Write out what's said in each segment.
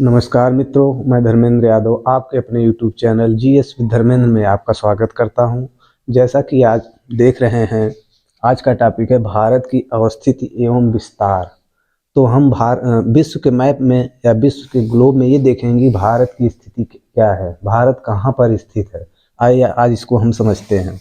नमस्कार मित्रों, मैं धर्मेंद्र यादव आपके अपने YouTube channel GS with Dharmendra में आपका स्वागत करता हूं। जैसा कि आज देख रहे हैं, आज का टॉपिक है भारत की अवस्थिति एवं विस्तार। तो हम विश्व के मैप में या विश्व के ग्लोब में ये देखेंगे भारत की स्थिति क्या है, भारत कहाँ पर स्थित है। आइए आज इसको हम समझते हैं।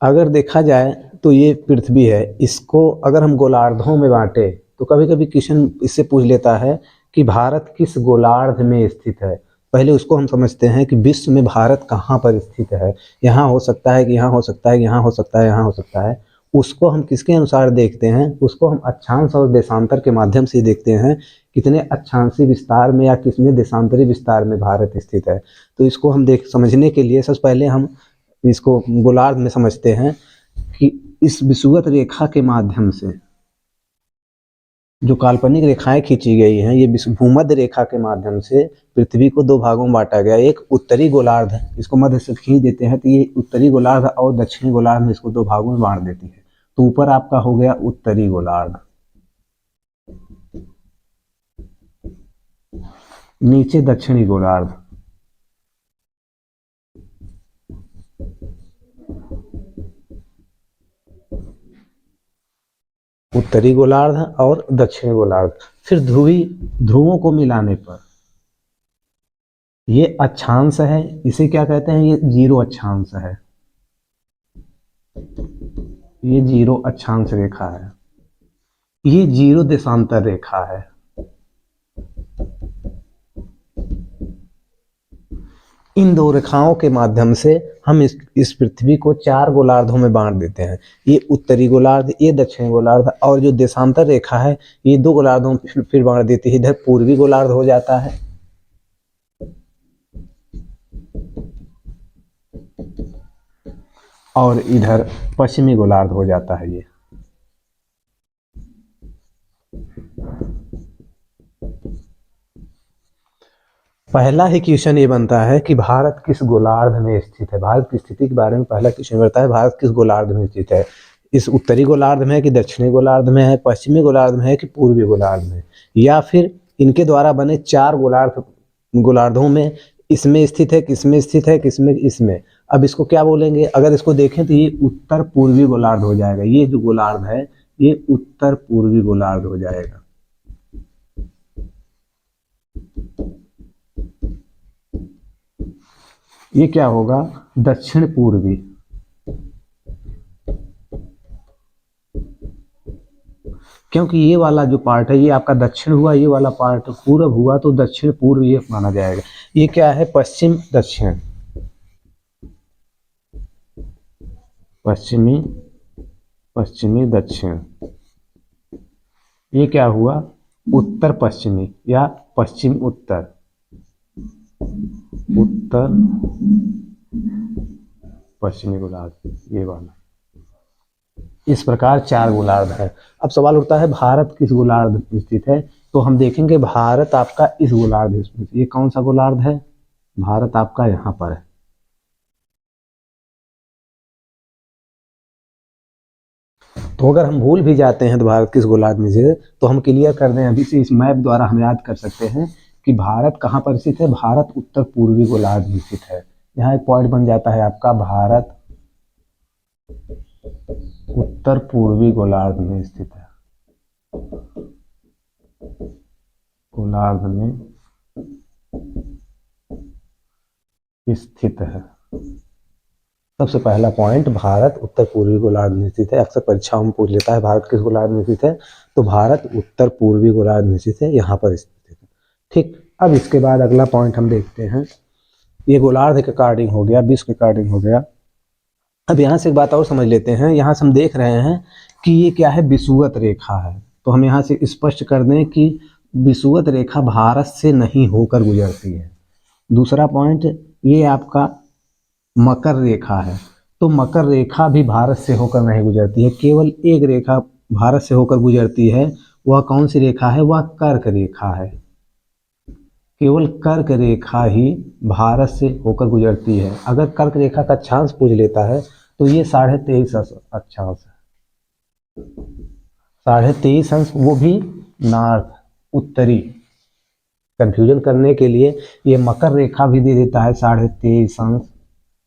अगर देखा जाए तो ये पृथ्वी है, इसको अगर हम गोलार्धों में बांटे तो कभी कभी क्वेश्चन इससे पूछ लेता है कि भारत किस गोलार्ध में स्थित है। पहले उसको हम समझते हैं कि विश्व में भारत कहाँ पर स्थित है। यहाँ हो सकता है कि यहाँ हो सकता है, यहाँ हो सकता है, यहाँ हो सकता है। उसको हम किसके अनुसार देखते हैं, उसको हम अक्षांश और देशांतर के माध्यम से देखते हैं, कितने अक्षांशी विस्तार में या कितने देशांतरी विस्तार में भारत स्थित है। तो इसको हम समझने के लिए सबसे पहले हम इसको गोलार्ध में समझते हैं कि इस विषुवत रेखा के माध्यम से जो काल्पनिक रेखाएं खींची गई हैं, ये भूमध्य रेखा के माध्यम से पृथ्वी को दो भागों में बांटा गया। एक उत्तरी गोलार्ध है, इसको मध्य से खींच देते हैं तो ये उत्तरी गोलार्ध, और दक्षिणी गोलार्ध में इसको दो भागों में बांट देती है। तो ऊपर आपका हो गया उत्तरी गोलार्ध, नीचे दक्षिणी गोलार्ध। उत्तरी गोलार्ध और दक्षिणी गोलार्ध। फिर ध्रुवों को मिलाने पर ये अक्षांश है, इसे क्या कहते हैं, ये जीरो अक्षांश है। ये जीरो अक्षांश रेखा है, ये जीरो देशांतर रेखा है। इन दो रेखाओं के माध्यम से हम इस पृथ्वी को चार गोलार्धों में बांट देते हैं। ये उत्तरी गोलार्ध, ये दक्षिणी गोलार्ध, और जो देशांतर रेखा है ये दो गोलार्धों में फिर बांट देती है। इधर पूर्वी गोलार्ध हो जाता है और इधर पश्चिमी गोलार्ध हो जाता है। ये पहला ही क्वेश्चन ये बनता है कि भारत किस गोलार्ध में स्थित है। भारत की स्थिति के बारे में पहला क्वेश्चन बनता है, भारत किस गोलार्ध में स्थित है। इस उत्तरी गोलार्ध में है कि दक्षिणी गोलार्ध में है, पश्चिमी गोलार्ध में है कि पूर्वी गोलार्ध में, या फिर इनके द्वारा बने चार गोलार्धों में इसमें स्थित है, किसमें स्थित है, किसमें इसमें। अब इसको क्या बोलेंगे, अगर इसको देखें तो ये उत्तर पूर्वी गोलार्ध हो जाएगा। ये जो गोलार्ध है ये उत्तर पूर्वी गोलार्ध हो जाएगा। ये क्या होगा, दक्षिण पूर्वी। क्योंकि ये वाला जो पार्ट है ये आपका दक्षिण हुआ, ये वाला पार्ट पूर्व हुआ, तो दक्षिण पूर्व ये माना जाएगा। ये क्या है, पश्चिम दक्षिण, पश्चिमी पश्चिमी दक्षिण। ये क्या हुआ, उत्तर पश्चिमी या पश्चिम उत्तर, उत्तर पश्चिमी गोलार्ध, ये वाला। इस प्रकार चार गोलार्ध है। अब सवाल उठता है भारत किस गोलार्ध में स्थित है। तो हम देखेंगे भारत आपका इस गोलार्ध में स्थित। ये कौन सा गोलार्ध है, भारत आपका यहाँ पर है। तो अगर हम भूल भी जाते हैं तो भारत किस गोलार्ध में स्थित है, तो हम क्लियर कर दें अभी से, इस मैप द्वारा हम याद कर सकते हैं कि भारत कहाँ पर स्थित है। भारत उत्तर पूर्वी गोलार्ध में स्थित है। यहाँ एक पॉइंट बन जाता है आपका, भारत उत्तर पूर्वी गोलार्ध में स्थित है, गोलार्ध में स्थित है। सबसे पहला पॉइंट, भारत उत्तर पूर्वी गोलार्ध में स्थित है। अक्सर परीक्षाओं में पूछ लेता है भारत किस गोलार्ध में स्थित है, तो भारत उत्तर पूर्वी गोलार्ध में स्थित है, यहाँ पर स्थित है। ठीक, अब इसके बाद अगला पॉइंट हम देखते हैं। ये गोलार्ध के अकॉर्डिंग हो गया, विश्व के अकॉर्डिंग हो गया। अब यहाँ से एक बात और समझ लेते हैं। यहाँ से हम देख रहे हैं कि ये क्या है, विषुवत रेखा है। तो हम यहाँ से स्पष्ट कर दें कि विषुवत रेखा भारत से नहीं होकर गुजरती है। दूसरा पॉइंट, ये आपका मकर रेखा है। तो मकर रेखा भी भारत से होकर नहीं गुजरती है, केवल एक रेखा भारत से होकर गुजरती है। वह कौन सी रेखा है, वह कर्क रेखा है। केवल कर्क रेखा ही भारत से होकर गुजरती है। अगर कर्क रेखा का अक्षांश पूछ लेता है तो ये 23.5 अक्षांश है। 23.5 वो भी नॉर्थ, उत्तरी। कंफ्यूजन करने के लिए ये मकर रेखा भी दे देता है 23.5 अंश।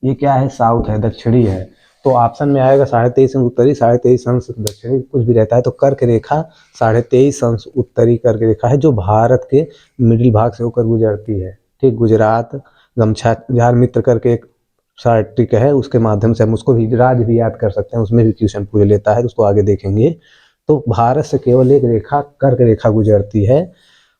ये क्या है, साउथ है, दक्षिणी है। तो ऑप्शन में आएगा 23.5 अंश उत्तरी, 23.5 अंश दक्षिणी, कुछ भी रहता है। तो कर्क रेखा 23.5 अंश उत्तरी कर्क रेखा है, जो भारत के मिडिल भाग से होकर गुजरती है। ठीक, गुजरात गमछा झार मित्र करके एक सार्टिक है, उसके माध्यम से हम उसको भी राज्य भी याद कर सकते हैं, उसमें भी क्वेश्चन पूछ लेता है, उसको आगे देखेंगे। तो भारत से केवल एक रेखा कर्क रेखा गुजरती है,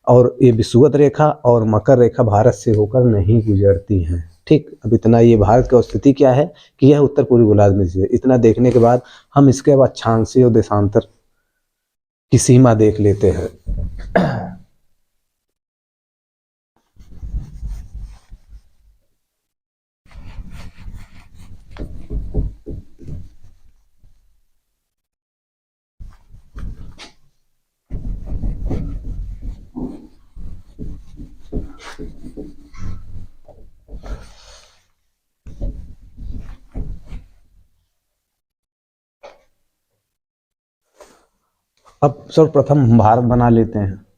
और ये विषुवत रेखा और मकर रेखा भारत से होकर नहीं गुजरती हैं। ठीक, अब इतना ये भारत की स्थिति क्या है कि यह उत्तर पूर्वी गोलार्ध में है। इतना देखने के बाद हम इसके अब अक्षांशीय और देशांतर की सीमा देख लेते हैं। अब सर्वप्रथम हम भारत बना लेते हैं।